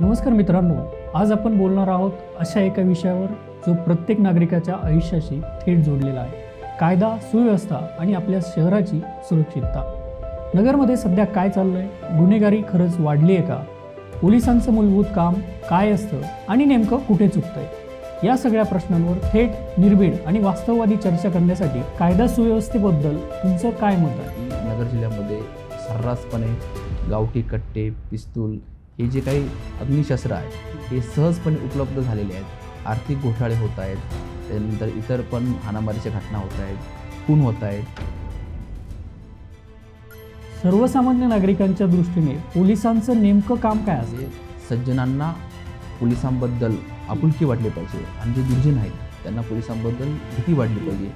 नमस्कार मित्रांनो, आज आपण बोलणार आहोत अशा एका विषयावर जो प्रत्येक नागरिकाच्या आयुष्याशी थेट जोडलेला आहे. कायदा, सुव्यवस्था आणि आपल्या शहराची सुरक्षितता. नगरमध्ये सध्या काय चाललंय? गुन्हेगारी खरंच वाढली आहे का? पोलिसांचं मूलभूत काम काय असतं आणि नेमकं कुठे चुकतंय? या सगळ्या प्रश्नांवर थेट, निर्भीड आणि वास्तववादी चर्चा करण्यासाठी कायदा सुव्यवस्थेबद्दल तुमचं काय मत आहे? नगर जिल्ह्यामध्ये सर्रासपणे गावठी कट्टे, पिस्तूल हे जे काही अग्निशस्त्र आहे हे सहजपणे उपलब्ध झालेले आहेत. आर्थिक घोटाळे होत आहेत, त्यानंतर इतर पण हाणामारीच्या घटना होत आहेत, खून होत आहेत. सर्वसामान्य नागरिकांच्या दृष्टीने पोलिसांचं नेमकं काम काय असतं? सज्जनांना पोलिसांबद्दल आपुलकी वाटली पाहिजे आणि जे दुर्जन आहेत त्यांना पोलिसांबद्दल भीती वाटली पाहिजे.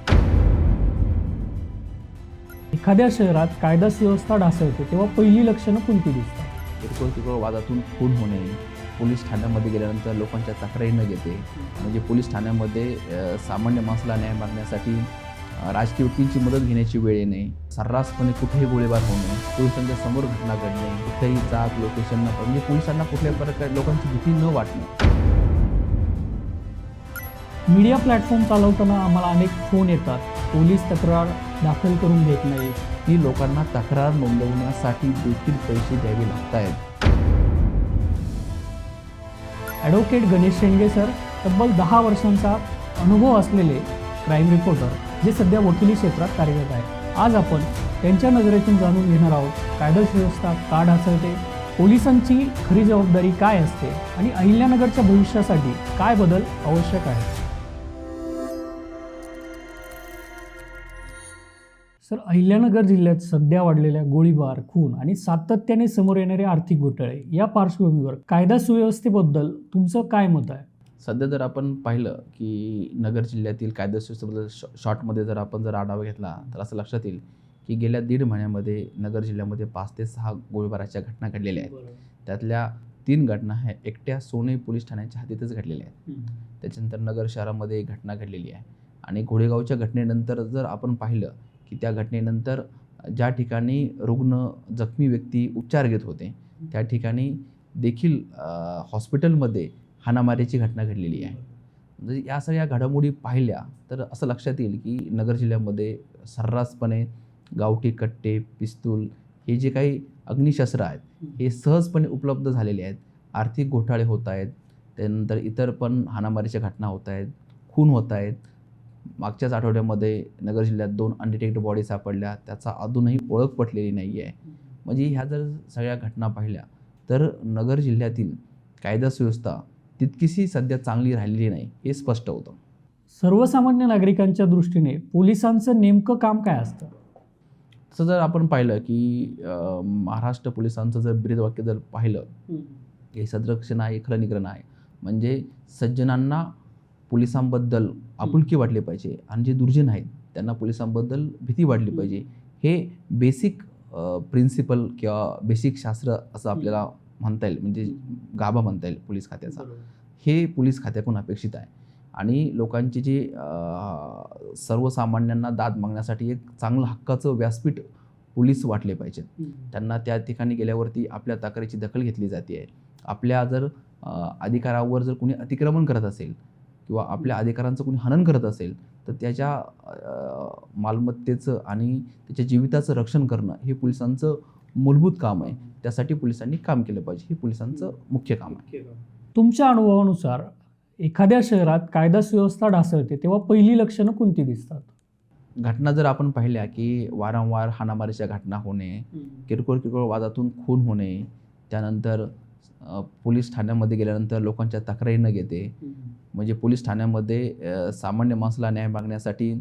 एखाद्या शहरात कायदा सुव्यवस्था ढासळते तेव्हा पहिली लक्षणं कोणती दिसतात? किरकोळ वादातून खून होणे, पोलीस ठाण्यामध्ये गेल्यानंतर लोकांच्या तक्रारी न घेते, म्हणजे पोलीस ठाण्यामध्ये सामान्य माणसाला न्याय मागण्यासाठी राजकीय व्यक्तींची मदत घेण्याची वेळ येणे, सर्रासपणे कुठेही गोळीबार होणे, पोलिसांच्या समोर घटना घडणे, कुठेही जाग लोकेशन न म्हणजे पोलिसांना कुठल्या प्रकारे लोकांची भीती न वाटणं. मीडिया प्लॅटफॉर्म चालवताना आम्हाला अनेक फोन येतात, पोलीस तक्रार दाखल करून घेत नाहीत. की लोकांना तक्रार नोंदवण्यासाठी देखील पैसे द्यावे लागत आहेत. ॲडव्होकेट गणेश शेंडगे सर तब्बल 10 वर्षांचा अनुभव असलेले क्राईम रिपोर्टर जे सध्या वकिली क्षेत्रात कार्यरत आहेत. आज आपण त्यांच्या नजरेतून जाणून घेणार आहोत कायदा सुव्यवस्था का ढासळते, पोलिसांची खरी जबाबदारी काय असते आणि अहिल्यानगरच्या भविष्यासाठी काय बदल आवश्यक आहे. सर, अहिल्यानगर जिल्ह्यात सध्या वाढलेल्या गोळीबार, खून आणि सातत्याने समोर येणारे आर्थिक घोटाळे या पार्श्वभूमीवर कायदा सुव्यवस्थेबद्दल तुमचं काय मत आहे? सध्या जर आपण पाहिलं की नगर जिल्ह्यातील कायदा सुव्यवस्थेबद्दल शॉर्टमध्ये जर आढावा घेतला तर असं लक्षात येईल की गेल्या 1.5 महिन्यामध्ये नगर जिल्ह्यामध्ये 5 ते 6 गोळीबाराच्या घटना घडलेल्या आहेत. त्यातल्या 3 घटना ह्या एकट्या सोने पोलीस ठाण्याच्या हद्दीतच घडलेल्या आहेत. त्याच्यानंतर नगर शहरामध्ये एक घटना घडलेली आहे आणि घोडेगावच्या घटनेनंतर जर आपण पाहिलं की त्या घटनेनंतर ज्या ठिकाणी रुग्ण, जखमी व्यक्ती उपचार घेत होते त्या ठिकाणी देखील हॉस्पिटलमध्ये हाणामारीची घटना घडलेली आहे. म्हणजे या सगळ्या घडामोडी पाहिल्या तर असं लक्षात येईल की नगर जिल्ह्यामध्ये सर्रासपणे गावठी कट्टे, पिस्तूल हे जे काही अग्निशस्त्र आहेत हे सहजपणे उपलब्ध झालेले आहेत. आर्थिक घोटाळे होत आहेत, त्यानंतर इतर पण हाणामारीच्या घटना होत आहेत, खून होत आहेत. मागच्याच आठवड्यामध्ये नगर जिल्ह्यात 2 अनडिटेक्ट बॉडी सापडल्या, त्याचा अजूनही ओळख पटलेली नाही आहे. म्हणजे ह्या जर सगळ्या घटना पाहिल्या तर नगर जिल्ह्यातील कायदा सुव्यवस्था तितकीशी सध्या चांगली राहिलेली नाही हे स्पष्ट होतं. सर्वसामान्य नागरिकांच्या दृष्टीने पोलिसांचं नेमकं काम काय असतं? तसं जर आपण पाहिलं की महाराष्ट्र पोलिसांचं जर ब्रीदवाक्य जर पाहिलं की सदरक्षण आहे, खरं निग्रह आहे. म्हणजे सज्जनांना पोलिसांबद्दल आपुलकी वाटली पाहिजे आणि जे दुर्जन आहेत त्यांना पोलिसांबद्दल भीती वाटली पाहिजे. हे बेसिक प्रिन्सिपल किंवा बेसिक शास्त्र असं आपल्याला म्हणता येईल, म्हणजे गाभा म्हणता येईल पोलीस खात्याचा. हे पोलीस खात्याकडून अपेक्षित आहे आणि लोकांची जी सर्वसामान्यांना दाद मागण्यासाठी एक चांगलं हक्काचं व्यासपीठ पोलीस वाटले पाहिजेत. त्यांना त्या ठिकाणी गेल्यावरती आपल्या तक्रारीची दखल घेतली जाते आहे. आपल्या जर अधिकारावर जर कोणी अतिक्रमण करत असेल किंवा आपल्या अधिकारांचं कोणी हनन करत असेल तर त्याच्या मालमत्तेचं आणि त्याच्या जीविताचं रक्षण करणं हे पोलिसांचं मूलभूत काम आहे. त्यासाठी पोलिसांनी काम केलं पाहिजे, हे पोलिसांचं मुख्य काम आहे. तुमच्या अनुभवानुसार एखाद्या शहरात कायदा सुव्यवस्था ढासळते तेव्हा पहिली लक्षणं कोणती दिसतात? घटना जर आपण पाहिल्या की वारंवार हाणामारीच्या घटना होणे, किरकोळ वादातून खून होणे, त्यानंतर पोलीस ठाण्यामध्ये गेल्यानंतर लोकांच्या तक्रारी न घेते, म्हणजे पोलीस ठाण्यामध्ये सामान्य माणसाला न्याय मागण्यासाठी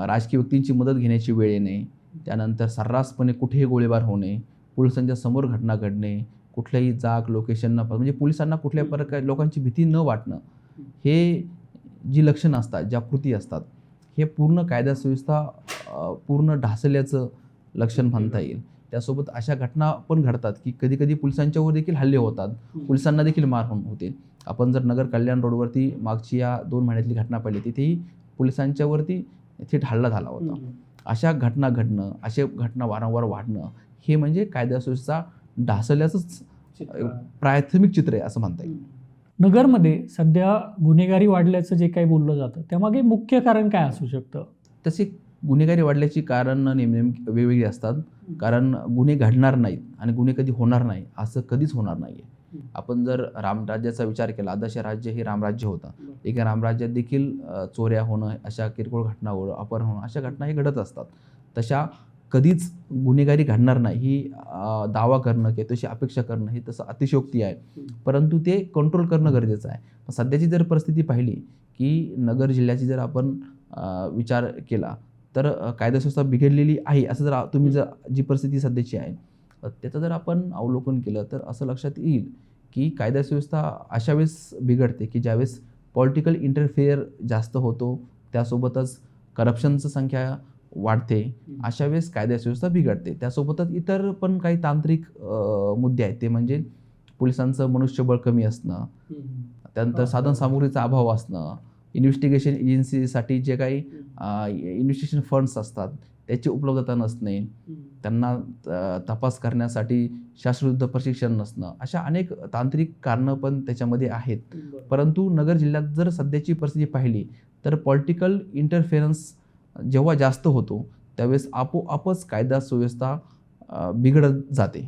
राजकीय व्यक्तींची मदत घेण्याची वेळ येणे, त्यानंतर सर्रासपणे कुठेही गोळीबार होणे, पोलिसांच्या समोर घटना घडणे, कुठल्याही जाग लोकेशन न म्हणजे पोलिसांना कुठल्या प्रकारे लोकांची भीती न वाटणं, हे जी लक्षणं असतात, ज्या कृती असतात, हे पूर्ण कायदा सुव्यवस्था पूर्ण ढासळल्याचं लक्षण म्हणता येईल. त्यासोबत अशा घटना पण घडतात की कधी पोलिसांच्यावर देखील हल्ले होतात, पोलिसांना देखील मारहाण होते. आपण जर नगर कल्याण रोडवरती मागची या 2 महिन्यातली घटना पाहिली तिथेही पोलिसांच्यावरती थेट हल्ला झाला होता. अशा घटना घडणं, अशा घटना वारंवार वाढणं हे म्हणजे कायदा सुव्यवस्था ढासळल्याचंच प्राथमिक चित्र आहे असं म्हणता येईल. नगरमध्ये सध्या गुन्हेगारी वाढल्याचं जे काही बोललं जातं त्यामागे मुख्य कारण काय असू शकतं? तसे गुन्हेगारी वाढल्याची कारण नेमकी वेगवेगळी असतात. कारण गुन्हे घडणार नाहीत आणि गुन्हे कधी होणार नाही असं कधीच होणार नाही आहे. आपण जर रामराज्याचा विचार केला, आदर्श राज्य हे रामराज्य होतं. एका रामराज्यात देखील चोऱ्या होणं, अशा किरकोळ घटना होणं, अपहरण होणं, अशा घटना हे घडत असतात. तशा कधीच गुन्हेगारी घडणार नाही ही दावा करणं किंवा तशी अपेक्षा करणं हे तसं अतिशयोक्ती आहे. परंतु ते कंट्रोल करणं गरजेचं आहे. सध्याची जर परिस्थिती पाहिली की नगर जिल्ह्याची जर आपण विचार केला तर कायदा सुव्यवस्था बिघडलेली आहे असं जर तुम्ही जर जी परिस्थिती सध्याची आहे त्याचं जर आपण अवलोकन केलं तर असं लक्षात येईल की कायदा सुव्यवस्था अशा वेळेस बिघडते की ज्यावेळेस पॉलिटिकल इंटरफेअर जास्त होतो, त्यासोबतच करप्शनचं संख्या वाढते. अशा वेळेस कायदा सुव्यवस्था बिघडते. त्यासोबतच इतर पण काही तांत्रिक मुद्दे आहेत. ते म्हणजे पोलिसांचं मनुष्यबळ कमी असणं, त्यानंतर साधनसामुग्रीचा अभाव असणं, इन्व्हेस्टिगेशन एजन्सीसाठी जे काही इन्व्हेस्टिगेशन फंड्स असतात त्याची उपलब्धता नसणे, त्यांना तपास करण्यासाठी शास्त्रशुद्ध प्रशिक्षण नसणं, अशा अनेक तांत्रिक कारणं पण त्याच्यामध्ये आहेत. परंतु नगर जिल्ह्यात जर सध्याची परिस्थिती पाहिली तर पॉलिटिकल इंटरफेरन्स जेव्हा जास्त होतो त्यावेळेस आपोआपच कायदा सुव्यवस्था बिघडत जाते.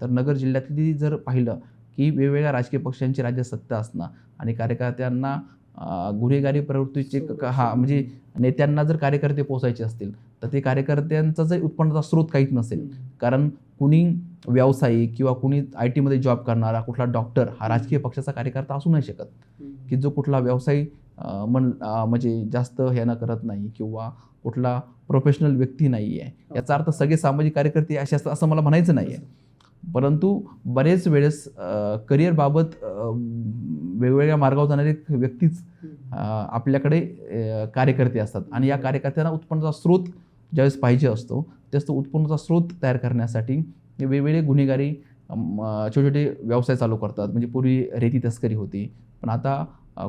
तर नगर जिल्ह्यातली जर पाहिलं की वेगवेगळ्या राजकीय पक्षांची राज्यात सत्ता असणं आणि कार्यकर्त्यांना गुन्हेगारी प्रवृत्तीचे म्हणजे नेत्यांना जर कार्यकर्ते पोचायचे असतील तर ते कार्यकर्त्यांचा जर उत्पन्नाचा स्रोत काहीच नसेल. कारण कुणी व्यावसायिक किंवा कुणी IT मध्ये जॉब करणारा कुठला डॉक्टर हा राजकीय पक्षाचा कार्यकर्ता असू नाही शकत. की जो कुठला व्यवसाय म्हणजे जास्त ह्यानं करत नाही किंवा कुठला प्रोफेशनल व्यक्ती नाही आहे, याचा अर्थ सगळे सामाजिक कार्यकर्ते असे असतात असं मला म्हणायचं नाही आहे. परंतु बरेच वेळेस करिअरबाबत वेगवेगळ्या मार्गावर जाणारे व्यक्तीच आपल्याकडे कार्यकर्ते असतात आणि या कार्यकर्त्यांना उत्पन्नाचा स्रोत ज्यावेळेस पाहिजे असतो त्याच तो उत्पन्नाचा स्रोत तयार करण्यासाठी वेगवेगळे गुन्हेगारी छोटे छोटे व्यवसाय चालू करतात. म्हणजे पूर्वी रेती तस्करी होती, पण आता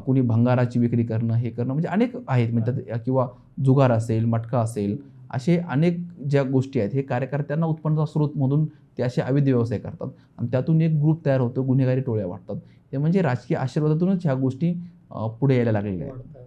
कुणी भंगाराची विक्री करणं, हे करणं, म्हणजे अनेक आहेत म्हणतात, किंवा जुगार असेल, मटका असेल, असे अनेक ज्या गोष्टी आहेत हे कार्यकर्त्यांना उत्पन्नाचा स्रोत म्हणून ते असे अवैध व्यवसाय करतात आणि त्यातून एक ग्रुप तयार होतो, गुन्हेगारी टोळ्या वाटतात. ते म्हणजे राजकीय आशीर्वादातूनच ह्या गोष्टी पुढे यायला लागलेल्या आहेत.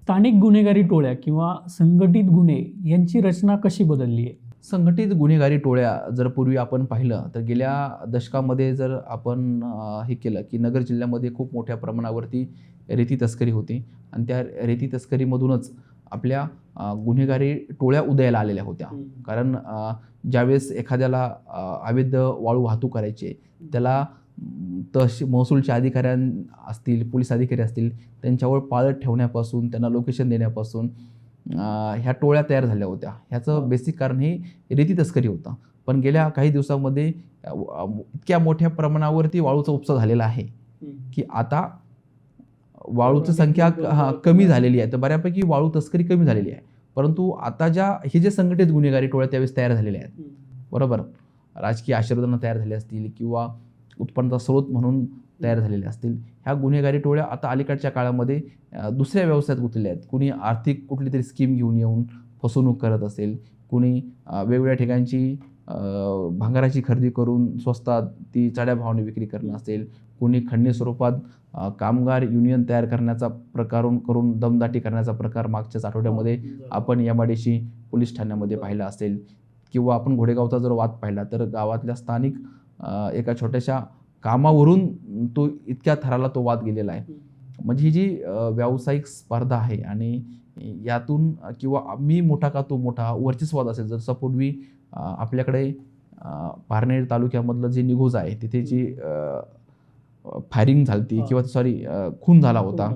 स्थानिक गुन्हेगारी टोळ्या किंवा संघटित गुन्हे यांची रचना कशी बदलली आहे? संघटित गुन्हेगारी टोळ्या जर पूर्वी आपण पाहिलं तर गेल्या दशकामध्ये जर आपण हे केलं की नगर जिल्ह्यामध्ये खूप मोठ्या प्रमाणावरती रेती तस्करी होती आणि त्या रेती तस्करीमधूनच आपल्या गुन्हेगारी टोळ्या उदयाला आलेल्या होत्या. कारण ज्यावेळेस एखाद्याला अवैध वाळू वाहतूक करायची त्याला महसूलचे अधिकारी असतील, पोलीस अधिकारी असतील, त्यांच्यावर पाळत ठेवण्यापासून, त्यांना लोकेशन देण्यापासून ह्या टोळ्या तयार झाल्या होत्या. ह्याचं बेसिक कारण हे रेती तस्करी होतं. पण गेल्या काही दिवसांमध्ये इतक्या मोठ्या प्रमाणावरती वाळूचा उपसा झालेला आहे की आता वाळूची संख्या कमी झालेली आहे. तर बऱ्यापैकी वाळू तस्करी कमी झालेली आहे. परंतु आता हे जे संघटित गुन्हेगारी टोळ्या त्यावेळेस तयार झालेल्या आहेत, बरोबर, राजकीय आशीर्वादांना तयार झाले असतील किंवा उत्पन्नाचा स्रोत म्हणून तयार झालेले असतील, ह्या गुन्हेगारी टोळ्या आता अलीकडच्या काळामध्ये दुसऱ्या व्यवसायात गुंतलेल्या आहेत. कुणी आर्थिक कुठली तरी स्कीम घेऊन येऊन फसवणूक करत असेल, कुणी वेगवेगळ्या ठिकाणची भांगाराची खरेदी करून स्वस्तात ती चढ्या भावाने विक्री करणं असेल, कुणी खंडणी स्वरूपात कामगार युनियन तयार करण्याचा प्रकार करून दमदाटी करण्याचा प्रकार मागच्याच आठवड्यामध्ये आपण MIDC पोलीस ठाण्यामध्ये पाहिला असेल, किंवा आपण घोडेगावचा जर वाद पाहिला तर गावातल्या स्थानिक एका छोट्याशा कामावरून तो इतक्या थराला तो वाद गेलेला आहे. म्हणजे ही जी व्यावसायिक स्पर्धा आहे आणि यातून किंवा मी मोठा का तो मोठा वर्चस्वाद असेल, जसं पूर्वी आपल्याकडे पारनेर तालुक्यामधलं जे निघोज आहे तिथे जी फायरिंग झाली किंवा खून झाला होता,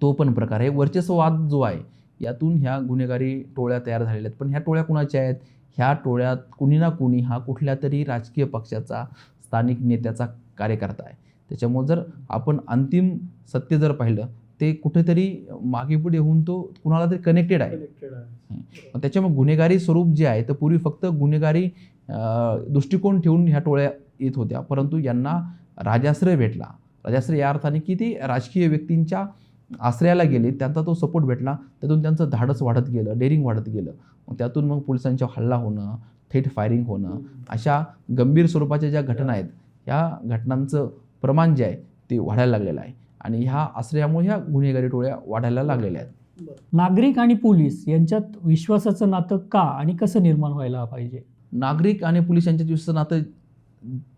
तो पण प्रकार आहे. वर्चस्ववाद जो आहे यातून ह्या गुन्हेगारी टोळ्या तयार झालेल्या आहेत. पण ह्या टोळ्या कुणाच्या आहेत? ह्या टोळ्यात कुणी ना कुणी हा कुठल्या तरी राजकीय पक्षाचा, स्थानिक नेत्याचा कार्यकर्ता आहे. त्याच्यामुळे जर आपण अंतिम सत्य जर पाहिलं ते कुठेतरी मागे पुढे होऊन तो कुणाला तरी कनेक्टेड आहे. त्याच्यामुळे गुन्हेगारी स्वरूप जे आहे तर पूर्वी फक्त गुन्हेगारी दृष्टिकोन ठेवून ह्या टोळ्या येत होत्या, परंतु यांना राजाश्रय भेटला. राजाश्रय या अर्थाने की ते राजकीय व्यक्तींच्या आश्रयाला गेले, त्यांचा तो सपोर्ट भेटला, त्यातून त्यांचं धाडस वाढत गेलं, डेअरिंग वाढत गेलं. त्यातून मग पोलिसांच्या हल्ला होणं, थेट फायरिंग होणं, अशा गंभीर स्वरूपाच्या ज्या घटना आहेत ह्या घटनांचं प्रमाण जे आहे ते वाढायला लागलेलं आहे आणि ह्या आश्रयामुळे ह्या गुन्हेगारी टोळ्या वाढायला लागलेल्या आहेत. नागरिक आणि पोलीस यांच्यात विश्वासाचं नातं का आणि कसं निर्माण व्हायला पाहिजे? नागरिक आणि पोलीस यांच्यात विश्वासाचं नातं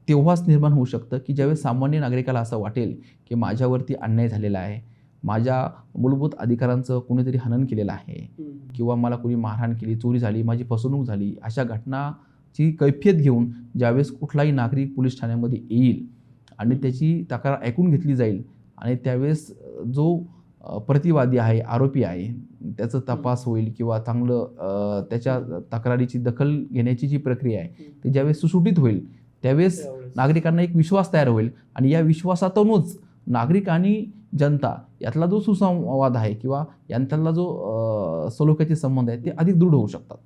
तेव्हाच निर्माण होऊ शकतं की ज्यावेळेस सामान्य नागरिकाला असं वाटेल की माझ्यावरती अन्याय झालेला आहे, माझ्या मूलभूत अधिकारांचं कोणीतरी हनन केलेलं आहे किंवा मला कोणी मारहाण केली, चोरी झाली, माझी फसवणूक झाली, अशा घटनाची कैफियत घेऊन ज्यावेळेस कुठलाही नागरिक पोलीस ठाण्यामध्ये येईल आणि त्याची तक्रार ऐकून घेतली जाईल आणि त्यावेळेस जो प्रतिवादी आहे, आरोपी आहे, त्याचा तपास होईल किंवा चांगलं त्याच्या तक्रारीची दखल घेण्याची जी प्रक्रिया आहे ती ज्यावेळेस सुसूटीत होईल त्यावेळेस नागरिकांना एक विश्वास तयार होईल आणि या विश्वासातूनच नागरिक आणि जनता यातला जो सुसंवाद आहे किंवा यांच्यातला जो सलोख्याचे संबंध आहे ते अधिक दृढ होऊ शकतात.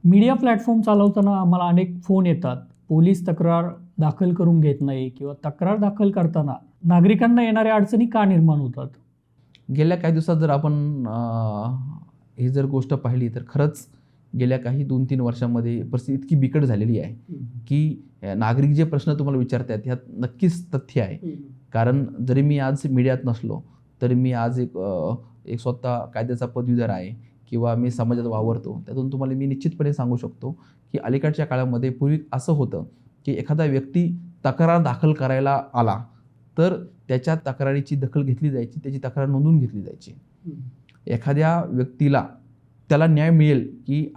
मीडिया प्लॅटफॉर्म चालवताना आम्हाला अनेक फोन येतात, पोलीस तक्रार दाखल करून घेत नाही किंवा तक्रार दाखल करताना नागरिकांना येणाऱ्या अडचणी का निर्माण होतात? गेल्या काही दिवसात जर आपण ही जर गोष्ट पाहिली तर खरंच गेल्या काही 2-3 वर्षांमध्ये परिस्थिती इतकी बिकट झालेली आहे की नागरिक जे प्रश्न तुम्हाला विचारतात ह्यात नक्कीच तथ्य आहे. कारण जरी मी आज मीडियात नसलो तरी मी आज एक स्वतः कायद्याचा पदवीधर आहे किंवा मी समाजात वावरतो, त्यातून तुम्हाला मी निश्चितपणे सांगू शकतो की अलीकडच्या काळामध्ये पूर्वी असं होतं की एखादा व्यक्ती तक्रार दाखल करायला आला तर त्याच्या तक्रारीची दखल घेतली जायची, त्याची तक्रार नोंदवून घेतली जायची. एखाद्या व्यक्तीला त्याला न्याय मिळेल की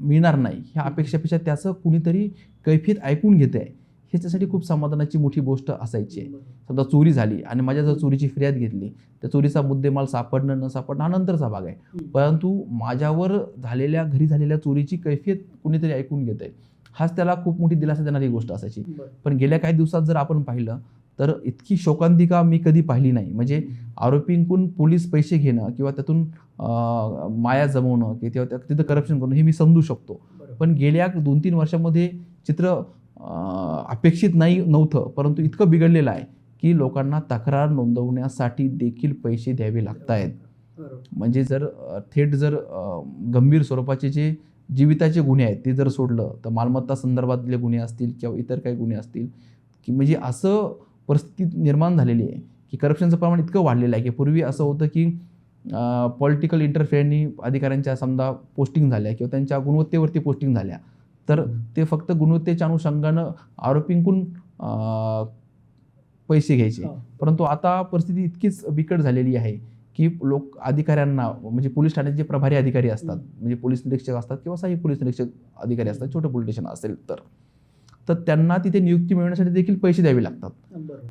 मिळणार नाही ह्या अपेक्षेपेक्षा त्याचं कुणीतरी कैफियत ऐकून घेते आहे ह्याच्यासाठी खूप समाधानाची मोठी गोष्ट असायची. समजा चोरी झाली आणि माझ्या जर चोरीची फिर्याद घेतली, त्या चोरीचा मुद्देमाल सापडणं न सापडणं हा नंतरचा भाग आहे, परंतु माझ्यावर घरी झालेल्या चोरीची कैफियत कुणीतरी ऐकून घेत आहे हाच त्याला खूप मोठी दिलासा देणारी गोष्ट असायची. पण गेल्या काही दिवसात जर आपण पाहिलं तर इतकी शोकांतिका मी कधी पाहिली नाही. म्हणजे आरोपींकडून पोलीस पैसे घेणं किंवा त्यातून माया जमवणं किंवा तिथं करप्शन करणं हे मी समजू शकतो, पण गेल्या 2-3 वर्षामध्ये चित्र अपेक्षित नव्हतं परंतु इतकं बिघडलेलं आहे की लोकांना तक्रार नोंदवण्यासाठी देखील पैसे द्यावे लागत आहेत. म्हणजे जर थेट जर गंभीर स्वरूपाचे जे जीविताचे गुन्हे आहेत ते जर सोडलं तर मालमत्ता संदर्भातले गुन्हे असतील किंवा इतर काही गुन्हे असतील की म्हणजे असं परिस्थिती निर्माण झालेली आहे की करप्शनचं प्रमाण इतकं वाढलेलं आहे की पूर्वी असं होतं की पॉलिटिकल इंटरफेअरनी अधिकाऱ्यांच्या समजा पोस्टिंग झाल्या किंवा त्यांच्या गुणवत्तेवरती पोस्टिंग झाल्या तर ते फक्त गुणवत्तेच्या अनुषंगानं आरोपींकडून पैसे घ्यायचे. परंतु आता परिस्थिती इतकीच बिकट झालेली आहे की अधिकाऱ्यांना म्हणजे पोलीस ठाण्याचे जे प्रभारी अधिकारी असतात, म्हणजे पोलीस निरीक्षक असतात किंवा सहाय्यक पोलीस निरीक्षक अधिकारी असतात, छोटं पोलीस स्टेशन असेल तर त्यांना तिथे नियुक्ती मिळवण्यासाठी देखील पैसे द्यावे लागतात.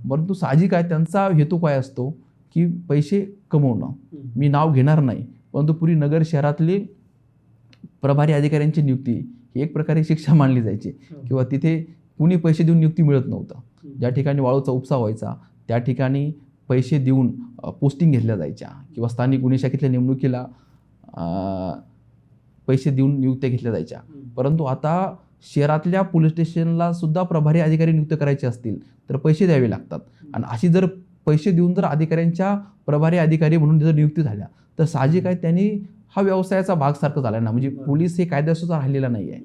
परंतु साहजिक आहे त्यांचा हेतू काय असतो की पैसे कमवणं. मी नाव घेणार नाही परंतु पूर्वी नगर शहरातले प्रभारी अधिकाऱ्यांची नियुक्ती ही एक प्रकारे शिक्षा मानली जायची किंवा तिथे कुणी पैसे देऊन नियुक्ती मिळत नव्हतं. ज्या ठिकाणी वाळूचा उपसा व्हायचा त्या ठिकाणी पैसे देऊन पोस्टिंग घेतल्या जायच्या किंवा स्थानिक गुन्हे शाखेतल्या नेमणुकीला पैसे देऊन नियुक्त्या घेतल्या जायच्या. परंतु आता शहरातल्या पोलीस स्टेशनला सुद्धा प्रभारी अधिकारी नियुक्त करायचे असतील तर पैसे द्यावे लागतात आणि अशी जर पैसे देऊन जर अधिकाऱ्यांच्या प्रभारी अधिकारी म्हणून जर नियुक्ती झाल्या तर साहजिक आहे त्यांनी हा व्यवसायाचा भाग सारखं झाला ना. म्हणजे पोलीस हे कायद्यानुसार राहिलेला नाही आहे.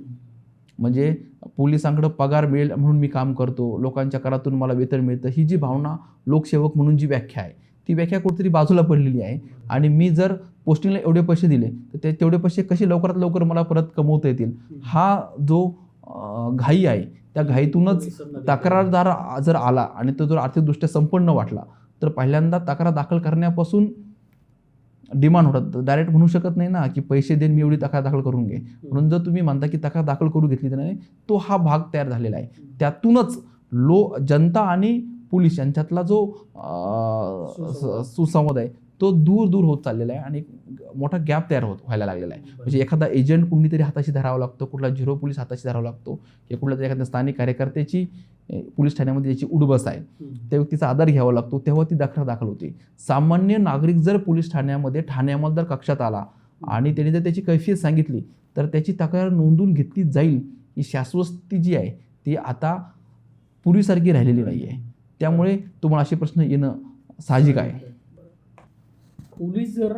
म्हणजे पोलिसांकडे पगार मिळेल म्हणून मी काम करतो, लोकांच्या करातून मला वेतन मिळतं, ही जी भावना लोकसेवक म्हणून जी व्याख्या आहे ती व्याख्या कुठेतरी बाजूला पडलेली आहे. आणि मी जर पोस्टिंगला एवढे पैसे दिले तर तेवढे पैसे कसे लवकरात लवकर मला परत कमवता येतील हा जो घाई आहे त्या घाईतूनच तक्रारदार जर आला आणि तो जर आर्थिकदृष्ट्या संपन्न वाटला तर पहिल्यांदा तक्रार दाखल करण्यापासून डिमांड होतात. डायरेक्ट म्हणू शकत नाही ना की पैसे देऊन मी एवढी तक्रार दाखल करून घे. म्हणून जर तुम्ही म्हणता की तक्रार दाखल करू घेतली तर नाही, तो हा भाग तयार झालेला आहे. त्यातूनच जनता आणि पोलीस यांच्यातला जो सुसंवाद आहे तो दूर होत चाललेला आहे आणि एक मोठा गॅप तयार व्हायला लागलेला आहे. म्हणजे एखादा एजंट कुणीतरी हाताशी धरावा लागतो, कुठला झिरो पोलीस हाताशी धरावा लागतो किंवा कुठल्या तरी एखाद्या स्थानिक कार्यकर्त्याची पोलीस ठाण्यामध्ये ज्याची उडबस आहे त्या व्यक्तीचा आधार घ्यावा लागतो तेव्हा ती तक्रार दाखल होते. सामान्य नागरिक जर पोलीस ठाण्यामध्ये जर कक्षात आला आणि त्याने जर त्याची कैफियत सांगितली तर त्याची तक्रार नोंदवून घेतली जाईल. ही शाश्वती जी आहे ती आता पूर्वीसारखी राहिलेली नाही आहे. त्यामुळे तुम्हाला असे प्रश्न येणं साहजिक आहे. पोलीस जर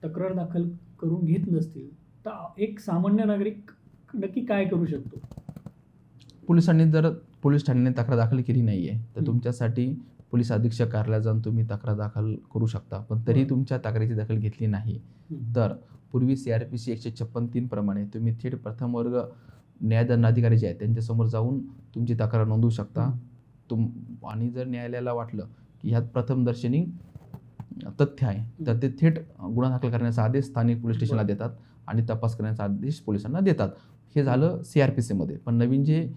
तक्रार दाखल करून घेत नसतील तर एक सामान्य नागरिक नक्की काय करू शकतो? पोलिसांनी जर पोलीस ठाण्याने तक्रार दाखल केली नाही आहे तर हं. तुमच्यासाठी पोलीस अधीक्षक कार्यालयात जाऊन तुम्ही तक्रार दाखल करू शकता. पण तरी बरं. तुमच्या तक्रारीची दखल घेतली नाही तर पूर्वी CRPC 156(3) प्रमाणे तुम्ही थेट प्रथम वर्ग न्यायदंडाधिकारी जे आहेत त्यांच्यासमोर जाऊन तुमची तक्रार नोंदवू शकता. आणि जर न्यायालयाला वाटलं की ह्यात प्रथमदर्शनी तथ्य आहे तर ते थेट गुन्हा दाखल करण्याचा आदेश स्थानिक पोलीस स्टेशनला देतात आणि तपास करण्याचा आदेश पोलिसांना देतात. हे झालं CRPC मध्ये. पण नवीन जे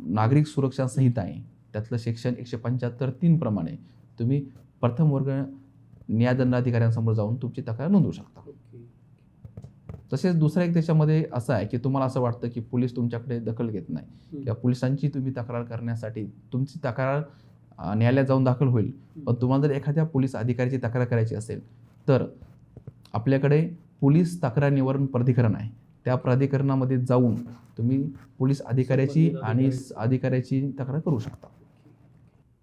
नागरिक सुरक्षा संहिता आहे त्यातलं सेक्शन 175(3) प्रमाणे तुम्ही प्रथम वर्ग न्यायदंडाधिकाऱ्यांसमोर जाऊन तुमची तक्रार नोंदवू शकता. तसेच दुसरा एक त्याच्यामध्ये असं आहे की तुम्हाला असं वाटतं की पोलीस तुमच्याकडे दखल घेत नाही किंवा पोलिसांची तुम्ही तक्रार करण्यासाठी तुमची तक्रार न्यायालयात जाऊन दाखल होईल. पण तुम्हाला जर एखाद्या पोलीस अधिकाऱ्याची तक्रार करायची असेल तर आपल्याकडे पोलीस तक्रार निवारण प्राधिकरण आहे. त्या प्राधिकरणामध्ये जाऊन तुम्ही पोलीस अधिकाऱ्याची आणि अधिकाऱ्याची तक्रार करू शकता.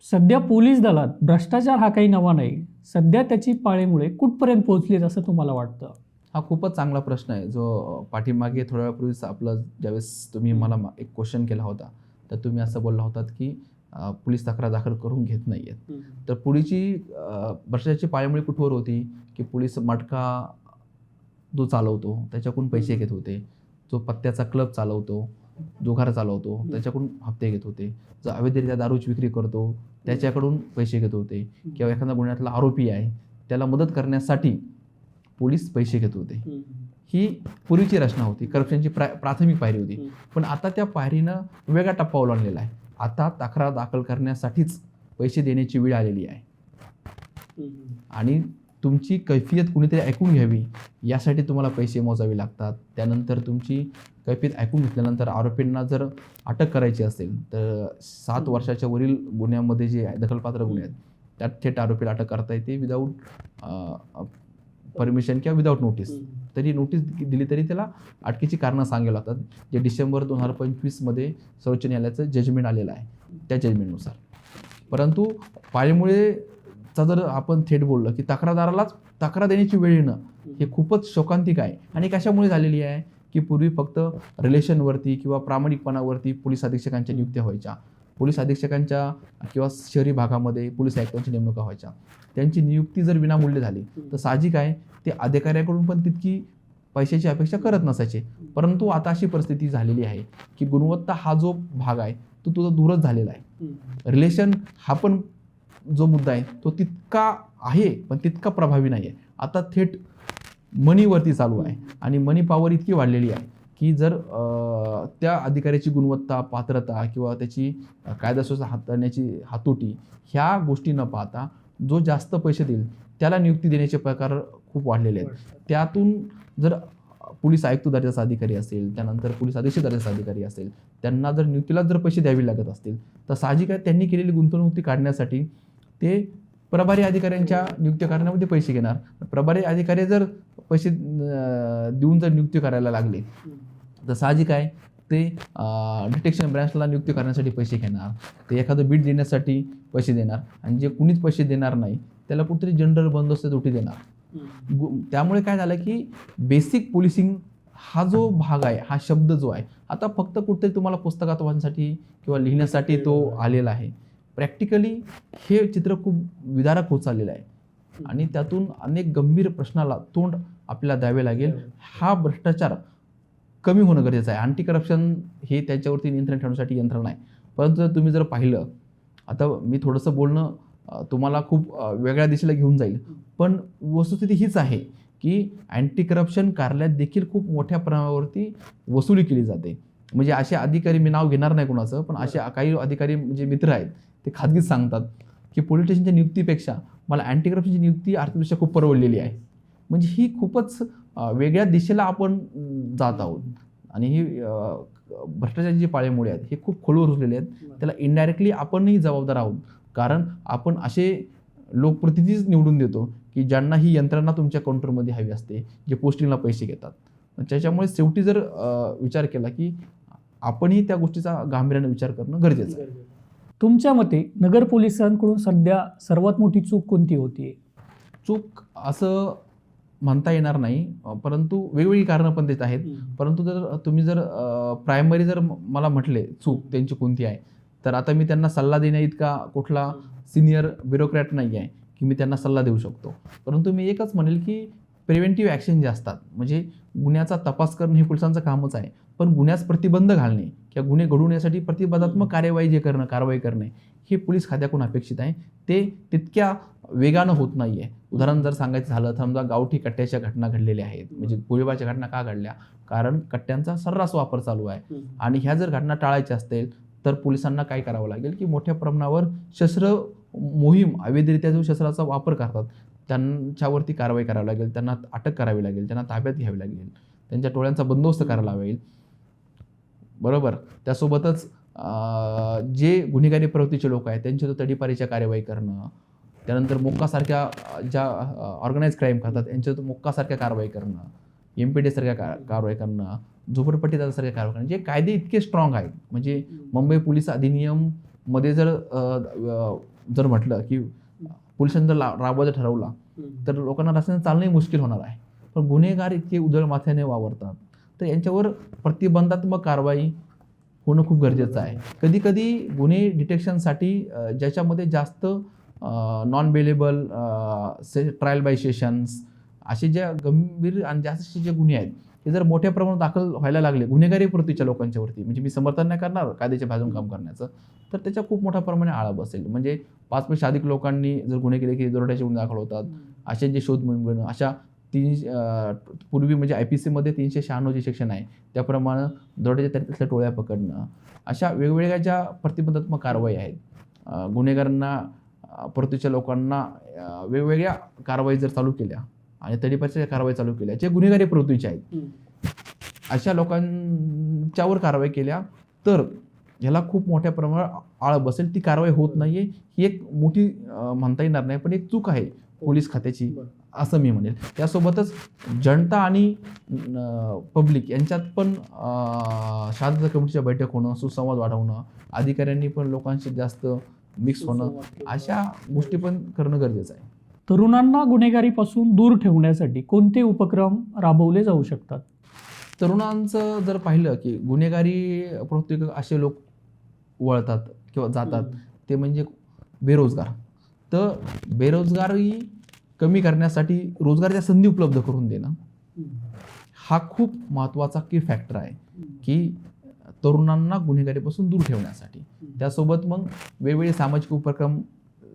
सध्या पोलीस दलात भ्रष्टाचार हा काही नवा नाही. सध्या त्याची पाळेमुळे कुठपर्यंत पोहोचलीत असं तुम्हाला वाटतं? हा खूपच चांगला प्रश्न आहे जो पाठीमागे थोड्या वेळापूर्वीच आपलं ज्यावेळेस तुम्ही मला एक क्वेश्चन केला होता तर तुम्ही असं बोलला होतात की पोलीस तक्रार दाखल करून घेत नाही आहेत. तर पुढची भ्रष्टाचाराची पाळेमुळे कुठवर होती की पोलीस मटका जो चालवतो त्याच्याकडून पैसे घेत होते, जो पत्त्याचा क्लब चालवतो, जुगार चालवतो त्याच्याकडून हप्ते घेत होते, जो अवैधरित्या दारूची विक्री करतो त्याच्याकडून पैसे घेत होते किंवा एखादा गुन्ह्यातला आरोपी आहे त्याला मदत करण्यासाठी पोलीस पैसे घेत होते. ही पूर्वीची रचना होती, करप्शनची प्राथमिक पायरी होती. पण आता त्या पायरीनं वेगळा टप्पा ओलांडलेला आहे. आता तक्रार दाखल करण्यासाठीच पैसे देण्याची वेळ आलेली आहे आणि तुमची कैफियत कुणीतरी ऐकून घ्यावी यासाठी तुम्हाला पैसे मोजावे लागतात. त्यानंतर तुमची कैफियत ऐकून घेतल्यानंतर आरोपींना जर अटक करायची असेल तर 7 वर्षाच्या वरील गुन्ह्यामध्ये जे दखलपात्र गुन्हे आहेत त्यात थेट आरोपीला अटक करता येते विदाऊट परमिशन किंवा विदाऊट नोटीस. तरी नोटीस दिली तरी त्याला अटकेची कारणं सांगावी लागतात, जे डिसेंबर 2025मध्ये सर्वोच्च न्यायालयाचं जजमेंट आलेलं आहे त्या जजमेंटनुसार. परंतु पाळेमुळेचा जर आपण थेट बोललं की तक्रारदारालाच तक्रार देण्याची वेळ येणं हे खूपच शोकांतिक आहे. आणि कशामुळे झालेली आहे की पूर्वी फक्त रिलेशनवरती किंवा प्रामाणिकपणावरती पोलीस अधीक्षकांच्या नियुक्त्या व्हायच्या. पोलीस अधीक्षकांच्या किंवा शहरी भागामध्ये पोलीस आयुक्तांची नेमणुका व्हायच्या. त्यांची नियुक्ती जर विनामूल्य झाली तर साहजिक आहे ते अधिकाऱ्याकडून पण तितकी पैशाची अपेक्षा करत नसायचे. परंतु आता अशी परिस्थिती झालेली आहे की गुणवत्ता हा जो भाग आहे तो तुझा दूरच झालेला आहे. रिलेशन हा पण जो मुद्दा आहे तो तितका आहे पण तितका प्रभावी नाही आहे. आता थेट मनीवरती चालू आहे आणि मनी पॉवर इतकी वाढलेली आहे की जर त्या अधिकाऱ्याची गुणवत्ता, पात्रता किंवा त्याची कायदा सुव्यवस्था हाताळण्याची हातोटी ह्या गोष्टी न पाहता जो जास्त पैसे देईल त्याला नियुक्ती देण्याचे प्रकार खूप वाढलेले आहेत. त्यातून जर पोलीस आयुक्त दर्जाचा अधिकारी असेल, त्यानंतर पोलीस अधीक्षक दर्जाचा अधिकारी असेल, त्यांना जर नियुक्तीला जर पैसे द्यावे लागत असतील तर साहजिक आहे त्यांनी केलेली गुंतवणूक काढण्यासाठी ते प्रभारी अधिकाऱ्यांच्या नियुक्ती करण्यामध्ये पैसे घेणार. प्रभारी अधिकारी जर पैसे देऊन जर नियुक्ती करायला लागले तर साहजिक आहे ते डिटेक्शन ब्रँचला नियुक्ती करण्यासाठी पैसे घेणार, ते एखादं बीट देण्यासाठी पैसे देणार आणि जे कुणीच पैसे देणार नाही त्याला कुठेतरी जनरल बंदोबस्त दुटी देणार. त्यामुळे काय झालं की बेसिक पोलिसिंग हा जो भाग आहे, हा शब्द जो आहे आता फक्त कुठेतरी तुम्हाला पुस्तकात वाचण्यासाठी किंवा लिहिण्यासाठी तो आलेला आहे. प्रॅक्टिकली हे चित्र खूप विदारक होत चाललेलं आहे आणि त्यातून अनेक गंभीर प्रश्नाला तोंड आपल्याला द्यावे लागेल. हा भ्रष्टाचार कमी होणं गरजेचं आहे. अँटी करप्शन हे त्याच्यावरती नियंत्रण ठेवण्यासाठी यंत्रणा आहे. परंतु जर तुम्ही जर पाहिलं, आता मी थोडंसं बोलणं तुम्हाला खूप वेगळ्या दिशेला घेऊन जाईल, पण वस्तुस्थिती हीच आहे की अँटी करप्शन कार्यालयात देखील खूप मोठ्या प्रमाणावरती वसुली केली जाते. म्हणजे असे अधिकारी, मी नाव घेणार नाही कोणाचं, पण असे काही अधिकारी म्हणजे मित्र आहेत ते खाजगीच सांगतात की पोलीस स्टेशनच्या नियुक्तीपेक्षा मला अँटी करप्शनची नियुक्ती आर्थिकदृष्ट्या खूप परवडलेली आहे. म्हणजे ही खूपच वेगळ्या दिशेला आपण जात आहोत आणि ही भ्रष्टाचाराची जी पाळेमुळे आहेत हे खूप खोलवर रुजलेले आहेत. त्याला इनडायरेक्टली आपणही जबाबदार आहोत, कारण आपण असे लोकप्रतिनिधीच निवडून देतो की ज्यांना ही यंत्रणा तुमच्या काउंटरमध्ये हवी असते, जे पोस्टिंगला पैसे घेतात. त्याच्यामुळे शेवटी जर विचार केला की आपणही त्या गोष्टीचा गांभीर्याने विचार करणं गरजेचं आहे. तुमच्या मते नगर पोलिसांकडून सध्या सर्वात मोठी चूक कोणती होतीये? चूक असं म्हणता येणार नाही, परंतु वेगवेगळी कारणं पण देत आहेत. परंतु जर तुम्ही जर प्रायमरी जर मला म्हटले चूक त्यांची कोणती आहे, तर आता मी त्यांना सल्ला देण्या इतका कुठला सिनियर ब्युरोक्रॅट नाही आहे की मी त्यांना सल्ला देऊ शकतो. परंतु मी एकच म्हणेल की प्रिव्हेंटिव्ह ॲक्शन जे असतात, म्हणजे गुन्ह्याचा तपास करणं हे पोलिसांचं कामच आहे, पण गुन्ह्यास प्रतिबंध घालणे किंवा गुन्हे घडवण्यासाठी प्रतिबंधात्मक कारवाई करणे हे पोलीस खात्याकडून अपेक्षित आहे. ते तितक्या वेगानं होत नाही आहे. उदाहरण जर सांगायचं झालं तर समजा गावठी कट्ट्याच्या घटना घडलेल्या आहेत, म्हणजे गोळीबारच्या घटना का घडल्या, कारण कट्ट्यांचा सर्रास वापर चालू आहे. आणि ह्या जर घटना टाळायच्या असतील तर पोलिसांना काय करावं लागेल की मोठ्या प्रमाणावर शस्त्र मोहीम, अवैधरित्या जो शस्त्राचा वापर करतात त्यांच्यावरती कारवाई करावी लागेल, त्यांना अटक करावी लागेल, त्यांना ताब्यात घ्यावी लागेल, त्यांच्या टोळ्यांचा बंदोबस्त करायला लागेल. बरोबर. त्यासोबतच जे गुन्हेगारी प्रवृत्तीचे लोक आहेत त्यांच्या तडीपारीच्या कारवाई करणं, त्यानंतर मोक्कासारख्या ज्या ऑर्गनाईज क्राईम करतात यांच्यात मोक्कासारख्या कारवाई करणं, MPD सारख्या कारवाई करणं, झोपडपट्टीदारासारख्या कारवाई करणं, जे कायदे इतके स्ट्रॉंग आहेत. म्हणजे मुंबई पोलीस अधिनियम मध्ये जर म्हटलं की पोलिसांनी जर राबवायचं ठरवला तर लोकांना रस्त्याने चालणंही मुश्किल होणार आहे. पण गुन्हेगार इतके उदळ माथ्याने वावरतात, तर यांच्यावर प्रतिबंधात्मक कारवाई होणं खूप गरजेचं आहे. कधी गुन्हे डिटेक्शनसाठी ज्याच्यामध्ये जास्त non bailable trial by sessions असे ज्या गंभीर आणि जास्तीचे जे गुन्हे आहेत ते जर मोठ्या प्रमाणात दाखल व्हायला लागले गुन्हेगारी प्रवृत्तीच्या लोकांच्यावरती, म्हणजे मी समर्थन नाही करणार कायद्याच्या बाजून काम करण्याचं, तर त्याच्या खूप मोठ्या प्रमाणे आळा बसेल. म्हणजे 5 पेक्षा अधिक लोकांनी जर गुन्हे केले की दरोड्याचे गुन्हे दाखल होतात. असे जे शोध मोहीम अशा पूर्वी म्हणजे IPC मध्ये 396 जे सेक्शन आहे त्याप्रमाणे दरोड्याच्या त्यातल्या टोळ्या पकडणं, अशा वेगवेगळ्या ज्या प्रतिबंधात्मक कारवाई आहेत, गुन्हेगारांना प्रवृत्तीच्या लोकांना वेगवेगळ्या कारवाई जर चालू केल्या आणि तडीपारीच्या कारवाई चालू केल्या जे गुन्हेगारी प्रवृत्तीचे आहेत, अशा लोकांच्यावर कारवाई केल्या तर ह्याला खूप मोठ्या प्रमाणात आळ बसेल. ती कारवाई होत नाहीये ही एक मोठी म्हणता येणार नाही पण एक चूक आहे पोलीस खात्याची असं मी म्हणेल. त्यासोबतच जनता आणि पब्लिक यांच्यात पण शांतता कमिटीच्या बैठक होणं, सुसंवाद वाढवणं, अधिकाऱ्यांनी पण लोकांशी जास्त मिक्स होणं, अशा गोष्टी पण करणं गरजेचं आहे. तरुणांना गुन्हेगारीपासून दूर ठेवण्यासाठी कोणते उपक्रम राबवले जाऊ शकतात? तरुणांचं जर पाहिलं की गुन्हेगारी प्रवृत्ती असे लोक वळतात किंवा जातात ते म्हणजे बेरोजगार. तर बेरोजगारी कमी करण्यासाठी रोजगाराच्या संधी उपलब्ध करून देणं हा खूप महत्त्वाचा की फॅक्टर आहे की तरुणांना गुन्हेगारीपासून दूर ठेवण्यासाठी. त्यासोबत मग वेगवेगळे सामाजिक उपक्रम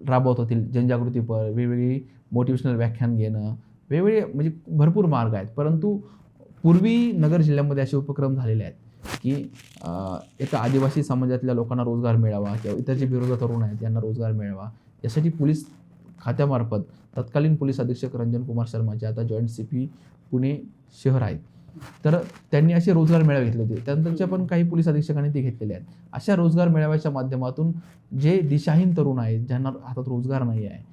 राबवत होतील, जनजागृतीपर, वेगवेगळी मोटिवेशनल व्याख्यान घेणं, वेगवेगळे म्हणजे भरपूर मार्ग आहेत. परंतु पूर्वी नगर जिल्ह्यामध्ये असे उपक्रम झालेले आहेत की एका आदिवासी समाजातल्या लोकांना रोजगार मिळावा किंवा इतर जे बेरोजगार तरुण आहेत यांना रोजगार मिळावा यासाठी पोलीस खात्यामार्फत तत्कालीन पोलीस अधीक्षक रंजन कुमार शर्मा जे आता जॉईंट CP पुणे शहर आहेत, तर त्यांनी असे रोजगार मेळावे घेतले होते. त्यानंतरच्या पण काही पोलीस अधीक्षकांनी ते घेतलेले आहेत. अशा रोजगार मेळाव्याच्या माध्यमातून जे दिशाहीन तरुण आहेत, ज्यांना हातात रोजगार नाही आहे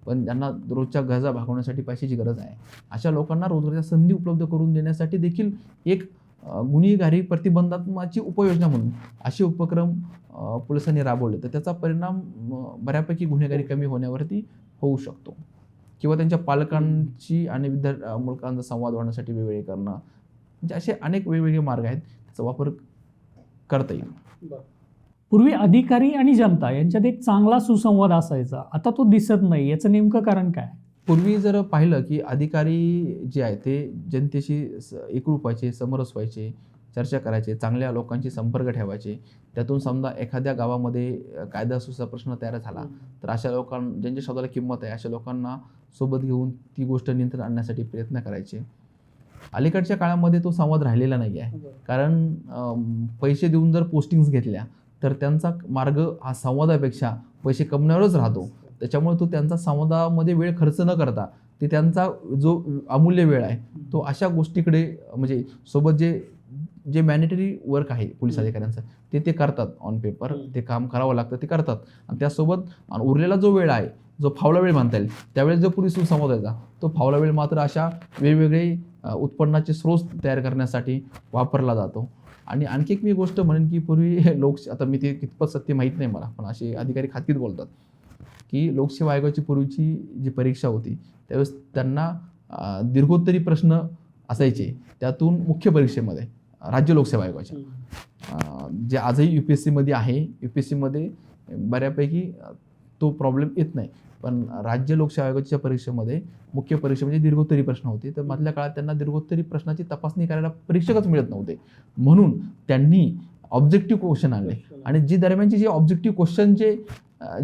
पण ज्यांना रोजच्या गरजा भागवण्यासाठी पैशाची गरज आहे, अशा लोकांना रोजगाराच्या संधी उपलब्ध करून देण्यासाठी देखील एक गुन्हेगारी प्रतिबंधात्मकाची उपाययोजना म्हणून असे उपक्रम पोलिसांनी राबवले तर त्याचा परिणाम बऱ्यापैकी गुन्हेगारी कमी होण्यावरती होऊ शकतो. किंवा त्यांच्या पालकांची आणि मुलकांचा संवाद वाढवण्यासाठी वेगवेगळे करणं, म्हणजे असे अनेक वेगवेगळे मार्ग आहेत, त्याचा वापर करता येईल. पूर्वी अधिकारी आणि जनता यांच्यात एक चांगला सुसंवाद असायचा, आता तो दिसत नाही, याचं नेमकं कारण काय? पूर्वी जर पाहिलं की अधिकारी जे आहे ते जनतेशी एकरूप व्हायचे, समरस व्हायचे, चर्चा करायचे, चांगल्या लोकांशी संपर्क ठेवायचे. त्यातून समजा एखाद्या गावामध्ये कायदा सुव्यवस्थेचा प्रश्न तयार झाला तर अशा लोकांना, ज्यांच्या शब्दाला किंमत आहे अशा लोकांना सोबत घेऊन ती गोष्ट नियंत्रण आणण्यासाठी प्रयत्न करायचे. अलीकडच्या काळामध्ये तो संवाद राहिलेला नाही आहे, कारण पैसे देऊन जर पोस्टिंग्स घेतल्या तर त्यांचा मार्ग हा संवादापेक्षा पैसे कमवण्यावरच राहतो. त्याच्यामुळे तो त्यांचा संवादामध्ये वेळ खर्च न करता ते त्यांचा जो अमूल्य वेळ आहे तो अशा गोष्टीकडे, म्हणजे सोबत जे मॅनिटरी वर्क आहे पोलीस अधिकाऱ्यांचं ते करतात ऑन पेपर, ते काम करावं लागतं ते करतात. आणि त्यासोबत उरलेला जो वेळ आहे, जो फावला वेळ म्हणता येईल, त्यावेळेस जो पूर्वी सुसंवाद व्हायचा तो फावला वेळ मात्र अशा वेगवेगळे उत्पन्नाचे स्रोत तयार करण्यासाठी वापरला जातो. आणि आणखी एक मी गोष्ट म्हणेन की पूर्वी आता मी ते कितपत सत्य माहीत नाही मला, पण असे अधिकारी खात्रीत बोलतात की लोकसेवा आयोगाची पूर्वीची जी परीक्षा होती त्यावेळेस त्यांना दीर्घोत्तरी प्रश्न असायचे, त्यातून मुख्य परीक्षेमध्ये राज्य लोकसेवा आयोगाच्या जे आजही UPSC मध्ये आहे, UPSC मध्ये बऱ्यापैकी तो प्रॉब्लेम येत नाही, पण राज्य लोकसेवा आयोगाच्या परीक्षेमध्ये मुख्य परीक्षेमध्ये दीर्घोत्तरी प्रश्न होते. तर मधल्या काळात त्यांना दीर्घोत्तरी प्रश्नाची तपासणी करायला परीक्षकच मिळत नव्हते, म्हणून त्यांनी ऑब्जेक्टिव्ह क्वेश्चन आणले. आणि जी दरम्यानचे जे ऑब्जेक्टिव्ह क्वेश्चनचे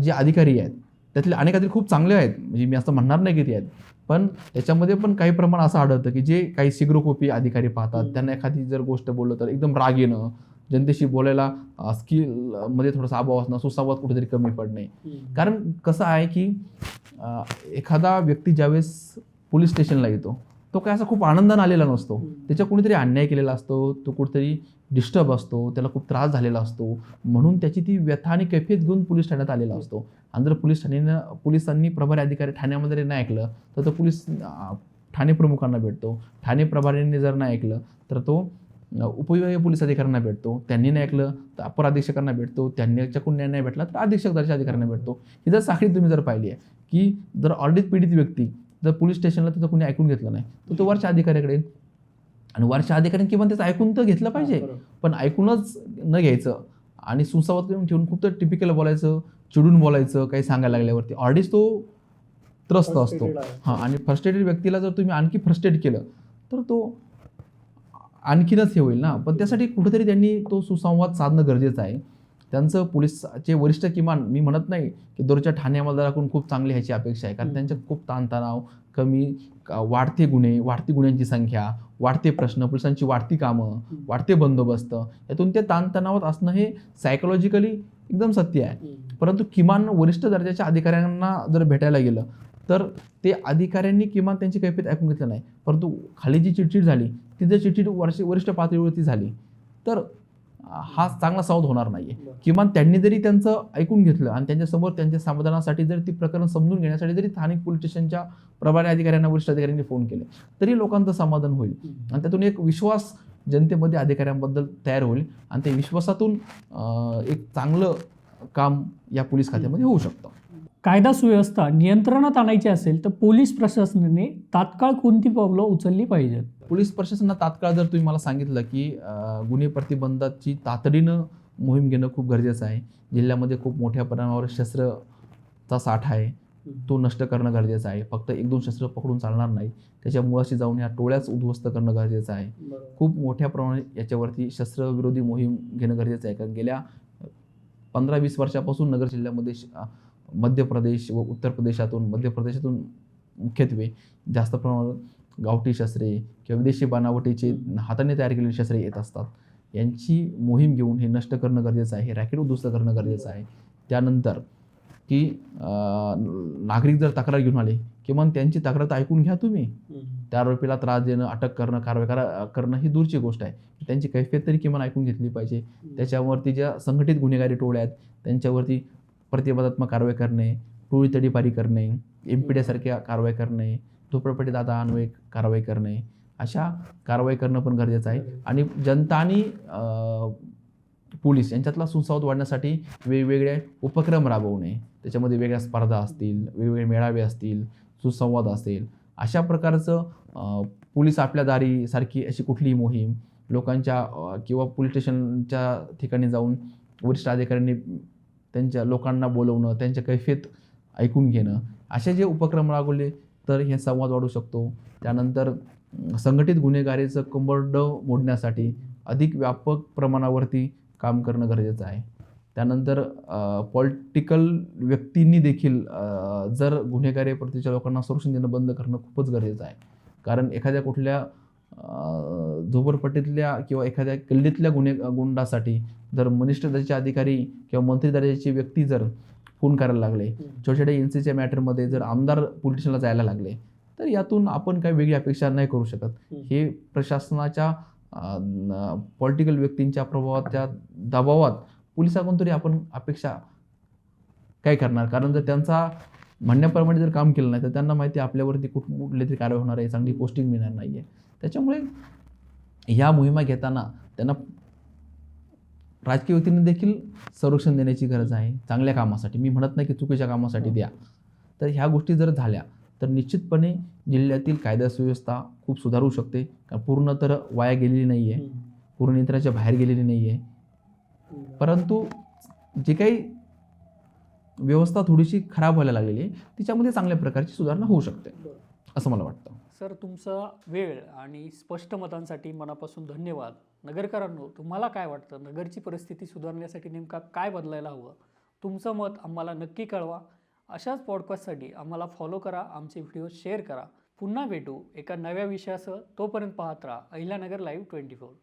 जे अधिकारी आहेत त्यातले अनेक अधिकारी खूप चांगले आहेत, म्हणजे मी असं म्हणणार नाही की ते आहेत, पण त्याच्यामध्ये पण काही प्रमाण असं आढळतं की जे काही सिग्रोकोपी अधिकारी पाहतात, त्यांना एखादी जर गोष्ट बोललं तर एकदम राग येणं, जनतेशी बोलायला स्किलमध्ये थोडासा अभाव असणं, सुसंवाद कुठेतरी कमी पडणे. कारण कसं आहे की एखादा व्यक्ती ज्यावेळेस पोलीस स्टेशनला येतो तो काय असा खूप आनंदाने आलेला नसतो, त्याच्या कुणीतरी अन्याय केलेला असतो, तो कुठेतरी डिस्टर्ब असतो, त्याला खूप त्रास झालेला असतो, म्हणून त्याची ती व्यथा आणि कैफियत घेऊन पोलीस ठाण्यात आलेला असतो. आणि जर पोलिसांनी प्रभारी अधिकारी ठाण्यामध्ये नाही ऐकलं तर तो पोलीस ठाणे प्रमुखांना भेटतो, ठाणे प्रभारींनी जर नाही ऐकलं तर तो उपविभागीय पोलीस अधिकाऱ्यांना भेटतो, त्यांनी नाही ऐकलं तर अपर अधीक्षकांना भेटतो, त्यांच्याकडून न्याय नाही भेटला तर अधीक्षक दर्जाच्या अधिकाऱ्यांना भेटतो. ही जर साखळी तुम्ही जर पाहिली आहे की जर ऑलरेडी पीडित व्यक्ती जर पोलीस स्टेशनला त्याचं कोणी ऐकून घेतलं नाही तर तो वरच्या अधिकाऱ्याकडे, आणि वरच्या अधिकाऱ्यांनी किंवा त्याचं ऐकून तर घेतलं पाहिजे, पण ऐकूनच न घ्यायचं आणि सुसंवाद करून ठेवून खूप तर टिपिकल बोलायचं, चिडून बोलायचं, काही सांगायला लागल्यावरती ऑलरेडीच तो त्रस्त असतो. आणि फ्रस्ट्रेटेड व्यक्तीला जर तुम्ही आणखी फ्रस्ट्रेट केलं तर तो आणखीनच हे होईल ना. पण त्यासाठी कुठेतरी त्यांनी तो सुसंवाद साधणं गरजेचं आहे. त्यांचं पोलिसचे वरिष्ठ किमान, मी म्हणत नाही की दररोजच्या ठाणे अंमलदाराकडून खूप चांगली ह्याची अपेक्षा आहे, कारण त्यांच्या खूप ताणतणाव, वाढती गुन्ह्यांची संख्या, वाढते प्रश्न, पोलिसांची वाढती कामं, वाढते बंदोबस्त, यातून ते ताणतणावात असणं हे सायकोलॉजिकली एकदम सत्य आहे. परंतु किमान वरिष्ठ दर्जाच्या अधिकाऱ्यांना जर भेटायला गेलं तर ते अधिकाऱ्यांनी किमान त्यांची कैफियत ऐकून घेतलं नाही, परंतु खाली जी चिडचिड झाली ती जर चिडचिड वरिष्ठ पातळीवरती झाली तर हा चांगला संवाद होणार नाहीये. किमान त्यांनी जरी त्यांचं ऐकून घेतलं आणि त्यांच्यासमोर त्यांच्या समाधानासाठी जर ती प्रकरण समजून घेण्यासाठी जरी स्थानिक पोलीस स्टेशनच्या प्रभारी अधिकाऱ्यांना, वरिष्ठ अधिकाऱ्यांनी फोन केले तरी लोकांचं समाधान होईल आणि त्यातून एक विश्वास जनतेमध्ये अधिकाऱ्यांबद्दल तयार होईल आणि त्या विश्वासातून एक चांगलं काम या पोलीस खात्यामध्ये होऊ शकतं. कायदा सुव्यवस्था नियंत्रणात आणायची असेल तर पोलीस प्रशासनाने तात्काळ कोणती पावलं उचलली पाहिजेत? पोलीस प्रशासनाला तात्काळ जर तुम्ही मला सांगितलं की गुन्हे प्रतिबंधाची तातडीनं मोहीम घेणं खूप गरजेचं आहे. जिल्ह्यामध्ये खूप मोठ्या प्रमाणावर शस्त्रचा साठा आहे, तो नष्ट करणं गरजेचं आहे. फक्त 1-2 शस्त्र पकडून चालणार नाही, त्याच्या मुळाशी जाऊन ह्या टोळ्याच उद्ध्वस्त करणं गरजेचं आहे. खूप मोठ्या प्रमाणात याच्यावरती शस्त्रविरोधी मोहीम घेणं गरजेचं आहे, कारण गेल्या 15-20 वर्षापासून नगर जिल्ह्यामध्ये मध्य प्रदेश व उत्तर प्रदेशातून, मध्य प्रदेशातून मुख्यत्वे जास्त प्रमाणात गावठी शस्त्रे किंवा विदेशी बनावटीचे हाताने तयार केलेली शस्त्रे येत असतात. यांची मोहीम घेऊन हे नष्ट करणं गरजेचं आहे, हे रॅकेट उद्ध्वस्त करणं गरजेचं आहे. त्यानंतर की नागरिक जर तक्रार घेऊन आले किंवा त्यांची तक्रार तर ऐकून घ्या तुम्ही. त्या आरोपीला त्रास देणं, अटक करणं, कारवाई करणं ही दूरची गोष्ट आहे. त्यांची कैफियत तरी किमान ऐकून घेतली पाहिजे. त्याच्यावरती ज्या संघटित गुन्हेगारी टोळ्या आहेत त्यांच्यावरती प्रतिबंधात्मक कारवाई करणे, टोळी तडीपारी करणे, MPD सारख्या कारवाई करणे, झोपडपट्टी दादा अन्वये कारवाई करणे, अशा कारवाई करणं पण गरजेचं आहे. आणि जनता आणि पोलीस यांच्यातला सुसंवाद वाढण्यासाठी वेगवेगळे उपक्रम राबवणे, त्याच्यामध्ये वेगळ्या स्पर्धा असतील, वेगवेगळे मेळावे असतील, सुसंवाद असेल, अशा प्रकारचं पोलीस आपल्या दारी सारखी अशी कुठलीही मोहीम लोकांच्या किंवा पोलीस स्टेशनच्या ठिकाणी जाऊन वरिष्ठ अधिकाऱ्यांनी त्यांच्या लोकांना बोलवणं, त्यांच्या कैफियत ऐकून घेणं, असे जे उपक्रम राबवले तर हे संवाद वाढू शकतो. त्यानंतर संघटित गुन्हेगारीचं कंबरड मोडण्यासाठी अधिक व्यापक प्रमाणावरती काम करणं गरजेचं आहे. त्यानंतर पॉलिटिकल व्यक्तींनी देखील जर गुन्हेगारी प्रतीच्या लोकांना संरक्षण देणं बंद करणं खूपच गरजेचं आहे. कारण एखाद्या कुठल्या झोपडपट्टीतल्या किंवा एखाद्या गल्लीतल्या गुंडासाठी जर वरिष्ठ दर्जाचे अधिकारी किंवा मंत्री दर्जाचे व्यक्ती जर फोन करायला लागले, छोट्या छोट्या NCच्या मॅटरमध्ये जर आमदार पोलीस स्टेशनला जायला लागले, तर यातून आपण काही वेगळी अपेक्षा नाही करू शकत. हे प्रशासनाच्या पॉलिटिकल व्यक्तींच्या प्रभावाच्या दबावात पोलिसांकडून तरी आपण अपेक्षा काय करणार? कारण जर त्यांचा म्हणण्याप्रमाणे जर काम केलं नाही तर त्यांना माहिती आहे आपल्यावरती कुठली तरी कारवाई होणार आहे, चांगली पोस्टिंग मिळणार नाही आहे. त्याच्यामुळे ह्या मोहिमा घेताना त्यांना राजकीय व्यक्तींनी देखील संरक्षण देण्याची गरज आहे, चांगल्या कामासाठी. मी म्हणत नाही की चुकीच्या कामासाठी द्या. तर ह्या गोष्टी जर झाल्या तर निश्चितपणे जिल्ह्यातील कायदा सुव्यवस्था खूप सुधारू शकते. कारण पूर्ण तर वाया गेलेली नाही आहे, पूर्ण नियंत्रणाच्या बाहेर गेलेली नाही आहे, परंतु जे काही व्यवस्था थोडीशी खराब व्हायला लागलेली आहे तिच्यामध्ये चांगल्या प्रकारची सुधारणा होऊ शकते असं मला वाटतं. सर, तुमचा वेळ आणि स्पष्ट मतांसाठी मनापासून धन्यवाद. नगरकरांनो, तुम्हाला काय वाटतं? नगरची परिस्थिती सुधारण्यासाठी नेमका काय बदलायला हवं? तुमचं मत आम्हाला नक्की कळवा. अशाच पॉडकास्टसाठी आम्हाला फॉलो करा, आमचे व्हिडिओ शेअर करा. पुन्हा भेटू एका नव्या विषयासह. तोपर्यंत पाहत राहा अहिल्यानगर लाईव्ह 24.